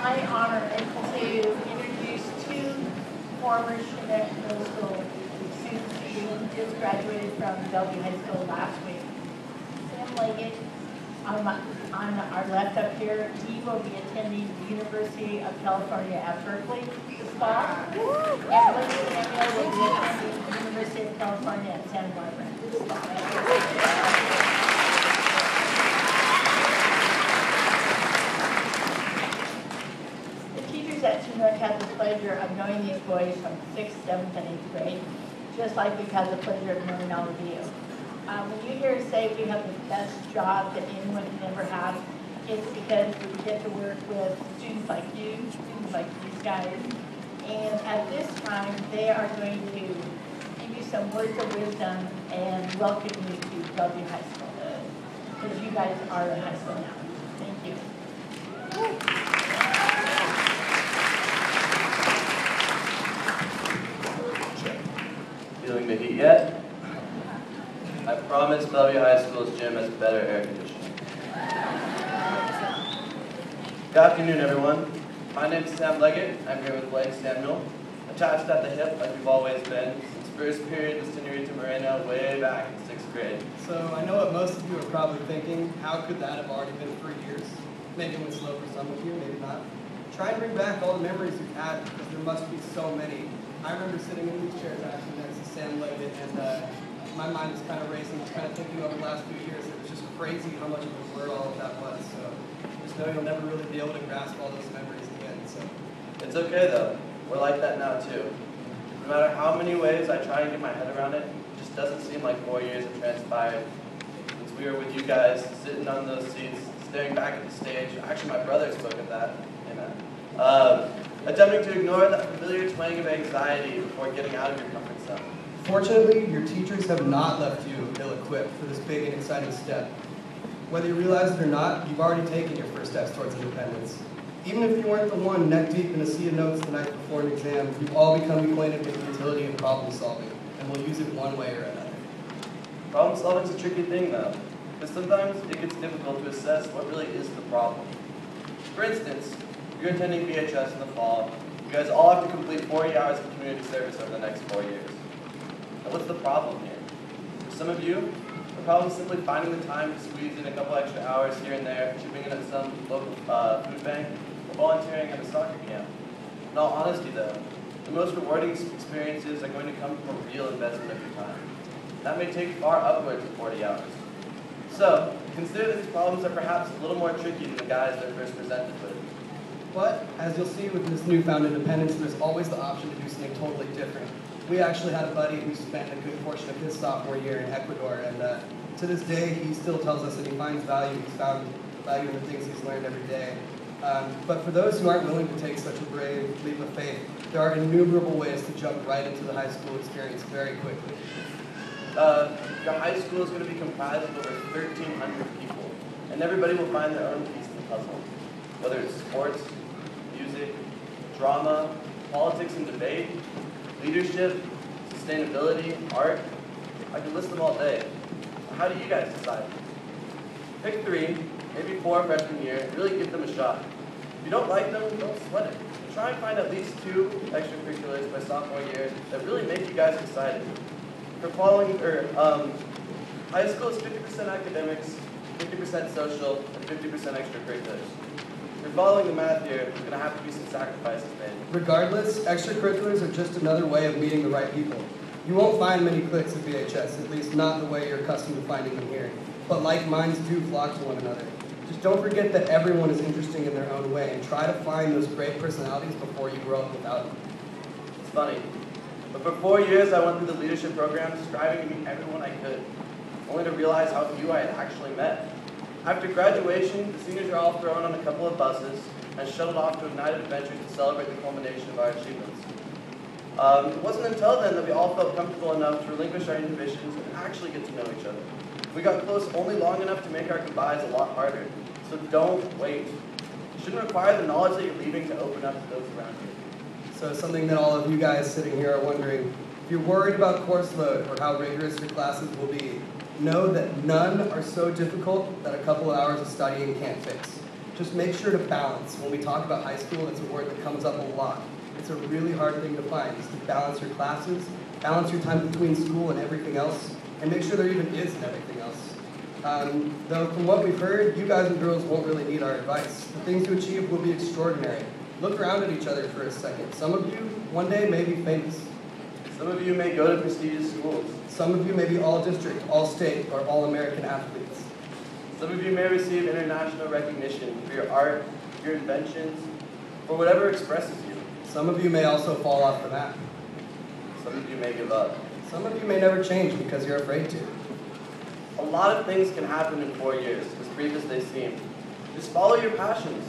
my honor to introduce two former Chenet Middle School students who just graduated from Bellevue High School last week. Sam Leggett, on our left up here, he will be attending the University of California at Berkeley this fall. And William Samuel will be attending the University of California at Santa Barbara this fall. At Chinook had the pleasure of knowing these boys from 6th, 7th, and 8th grade, just like we've had the pleasure of knowing all of you. When you hear us say we have the best job that anyone can ever have, it's because we get to work with students like you, students like these guys, and at this time they are going to give you some words of wisdom and welcome you to Bellevue High School, because you guys are in high school now. Thank you. Feeling the heat yet? I promise Bellevue High School's gym has better air conditioning. Good afternoon, everyone. My name is Sam Leggett. I'm here with Blake Samuel, attached at the hip like we've always been since first period with Senorita Moreno way back in 6th grade. So I know what most of you are probably thinking, how could that have already been 3 years? Maybe it went slow for some of you, maybe not. Try and bring back all the memories you've had, because there must be so many. I remember sitting in these chairs actually next to Sam Leggett, and my mind was kind of racing, kind of thinking over the last few years. It was just crazy how much of a blur all of that was. So just know you'll never really be able to grasp all those memories again. So it's okay though. We're like that now too. No matter how many ways I try and get my head around it, it just doesn't seem like 4 years have transpired since we were with you guys, sitting on those seats, staring back at the stage. Actually, my brother spoke of that. Amen. Attempting to ignore that familiar twang of anxiety before getting out of your comfort zone. Fortunately, your teachers have not left you ill-equipped for this big and exciting step. Whether you realize it or not, you've already taken your first steps towards independence. Even if you weren't the one neck deep in a sea of notes the night before an exam, you've all become acquainted with the utility of problem solving, and will use it one way or another. Problem solving is a tricky thing though, because sometimes it gets difficult to assess what really is the problem. For instance, you're attending BHS in the fall. You guys all have to complete 40 hours of community service over the next 4 years. Now what's the problem here? For some of you, the problem is simply finding the time to squeeze in a couple extra hours here and there, chipping in at some local food bank, or volunteering at a soccer camp. In all honesty though, the most rewarding experiences are going to come from a real investment of your time. That may take far upwards of 40 hours. So, consider that these problems are perhaps a little more tricky than the guys they're first presented with. But, as you'll see with this newfound independence, there's always the option to do something totally different. We actually had a buddy who spent a good portion of his sophomore year in Ecuador, and to this day, he still tells us that he finds value. He's found value in the things he's learned every day. But for those who aren't willing to take such a brave leap of faith, there are innumerable ways to jump right into the high school experience very quickly. Your high school is going to be comprised of over 1,300 people, and everybody will find their own piece of the puzzle. Whether it's sports, music, drama, politics and debate, leadership, sustainability, art, I could list them all day. How do you guys decide? Pick 3, maybe 4 freshman year, and really give them a shot. If you don't like them, don't sweat it. Try and find at least 2 extracurriculars by sophomore year that really make you guys excited. For high school is 50% academics, 50% social, and 50% extracurriculars. If you're following the math here, there's going to have to be some sacrifices made. Regardless, extracurriculars are just another way of meeting the right people. You won't find many cliques at VHS, at least not the way you're accustomed to finding them here. But like minds do flock to one another. Just don't forget that everyone is interesting in their own way, and try to find those great personalities before you grow up without them. It's funny, but for 4 years I went through the leadership program striving to meet everyone I could, only to realize how few I had actually met. After graduation, the seniors are all thrown on a couple of buses and shuttled off to Ignited Adventures to celebrate the culmination of our achievements. It wasn't until then that we all felt comfortable enough to relinquish our inhibitions and actually get to know each other. We got close only long enough to make our goodbyes a lot harder, so don't wait. You shouldn't require the knowledge that you're leaving to open up to those around you. So something that all of you guys sitting here are wondering, if you're worried about course load or how rigorous your classes will be, know that none are so difficult that a couple of hours of studying can't fix. just make sure to balance. When we talk about high school, that's a word that comes up a lot. It's a really hard thing to find, is to balance your classes, balance your time between school and everything else, and make sure there even is and everything else. Though from what we've heard, you guys and girls won't really need our advice. The things you achieve will be extraordinary. Look around at each other for a second. Some of you, one day, may be famous. Some of you may go to prestigious schools. Some of you may be all-district, all-state, or all-American athletes. Some of you may receive international recognition for your art, your inventions, or whatever expresses you. Some of you may also fall off the map. Some of you may give up. Some of you may never change because you're afraid to. A lot of things can happen in 4 years, as brief as they seem. Just follow your passions.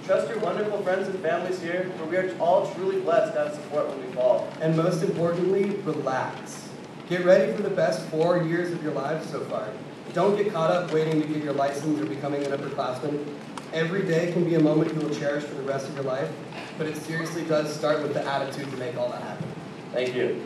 Trust your wonderful friends and families here, for we are all truly blessed to have support when we fall. And most importantly, relax. Get ready for the best 4 years of your lives so far. Don't get caught up waiting to get your license or becoming an upperclassman. Every day can be a moment you will cherish for the rest of your life, but it seriously does start with the attitude to make all that happen. Thank you.